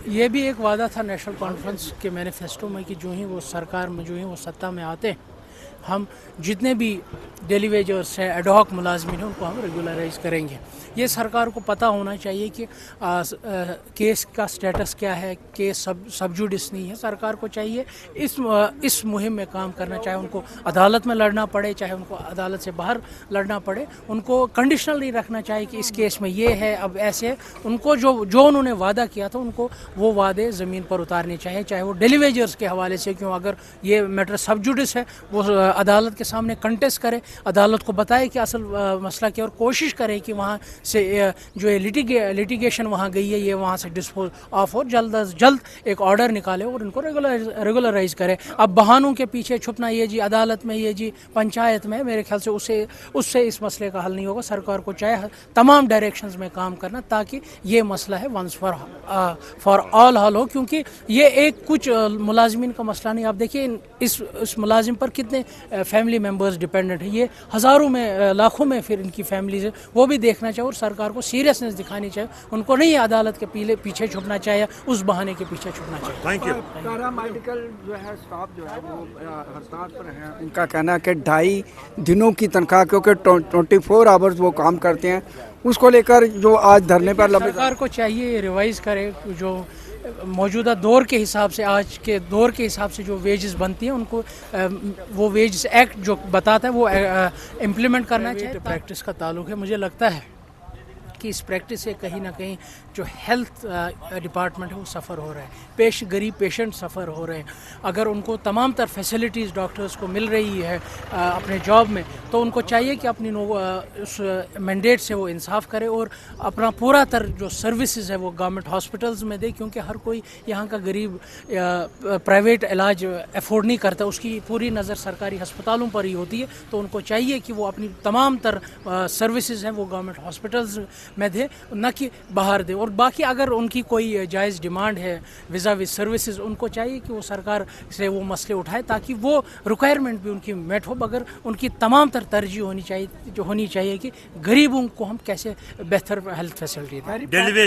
یہ بھی ایک وعدہ تھا نیشنل کانفرنس کے مینیفیسٹو میں کہ جو ہی وہ سرکار میں جو ہی وہ سطح میں آتے ہم جتنے بھی ڈیلی ویجرس ہیں ایڈ ہاک ملازمین ہیں ان کو ہم ریگولرائز کریں گے. یہ سرکار کو پتہ ہونا چاہیے کہ کیس کا سٹیٹس کیا ہے, کیس سب جوڈس نہیں ہے. سرکار کو چاہیے اس مہم میں کام کرنا, چاہے ان کو عدالت میں لڑنا پڑے, چاہے ان کو عدالت سے باہر لڑنا پڑے. ان کو کنڈیشنل نہیں رکھنا چاہیے کہ اس کیس میں یہ ہے اب ایسے. ان کو جو انہوں نے وعدہ کیا تھا ان کو وہ وعدے زمین پر اتارنے چاہیے, چاہے وہ ڈیلی ویجرس کے حوالے سے. کیوں اگر یہ میٹر سب جوڈس ہے وہ عدالت کے سامنے کنٹیسٹ کرے, عدالت کو بتائے کہ اصل مسئلہ کیا, اور کوشش کرے کہ وہاں سے جو لیٹیگیشن وہاں گئی ہے یہ وہاں سے ڈسپوز آف ہو, جلد از جلد ایک آرڈر نکالے اور ان کو ریگولرائز کرے. اب بہانوں کے پیچھے چھپنا, یہ جی عدالت میں, یہ جی پنچایت میں, میرے خیال سے اس سے اس مسئلے کا حل نہیں ہوگا. سرکار کو چاہے تمام ڈائریکشنز میں کام کرنا تاکہ یہ مسئلہ ہے ونس فار آل حل ہو, کیونکہ یہ ایک کچھ ملازمین کا مسئلہ نہیں. آپ دیکھیے اس ملازم پر کتنے فیملی ممبرز ڈپینڈنٹ ہیں, یہ ہزاروں میں لاکھوں میں پھر ان کی فیملیز ہیں. وہ بھی دیکھنا چاہیے اور سرکار کو سیریسنس دکھانی چاہیے. ان کو نہیں عدالت کے پیچھے چھپنا چاہیے, اس بہانے کے پیچھے چھپنا چاہیے. Thank you. پیرا میڈیکل جو ہے اسٹاف جو ہے وہ ہڑتال پر ہیں. ان کا کہنا ہے کہ 2.5 دنوں کی تنخواہ, کیونکہ 24 آورز وہ کام کرتے ہیں, اس کو لے کر جو آج دھرنے پر سرکار کو چاہیے ریوائز کرے, جو موجودہ دور کے حساب سے, آج کے دور کے حساب سے جو ویجز بنتی ہیں ان کو وہ ویجز ایکٹ جو بتاتا ہے وہ امپلیمنٹ کرنا چاہیے. پریکٹس کا تعلق ہے, مجھے لگتا ہے کہ اس پریکٹس سے کہیں نہ کہیں جو ہیلتھ ڈپارٹمنٹ ہے وہ سفر ہو رہا ہے, غریب پیشنٹ سفر ہو رہے ہیں. اگر ان کو تمام تر فیسلٹیز ڈاکٹرز کو مل رہی ہے اپنے جاب میں, تو ان کو چاہیے کہ اپنی اس مینڈیٹ سے وہ انصاف کرے اور اپنا پورا تر جو سروسز ہے وہ گورنمنٹ ہاسپٹلز میں دے, کیونکہ ہر کوئی یہاں کا غریب پرائیویٹ علاج افورڈ نہیں کرتا, اس کی پوری نظر سرکاری ہسپتالوں پر ہی ہوتی ہے. تو ان کو چاہیے کہ وہ اپنی تمام تر سروسز ہیں وہ گورنمنٹ ہاسپٹلز میں دے, نہ کہ باہر دے. اور باقی اگر ان کی کوئی جائز ڈیمانڈ ہے ویزا وز سروسز, ان کو چاہیے کہ وہ سرکار سے وہ مسئلے اٹھائے تاکہ وہ ریکوائرمنٹ بھی ان کی میٹ ہو. مگر ان کی تمام تر ترجیح ہونی چاہیے کہ غریبوں کو ہم کیسے بہتر ہیلتھ فیسلٹی دیں.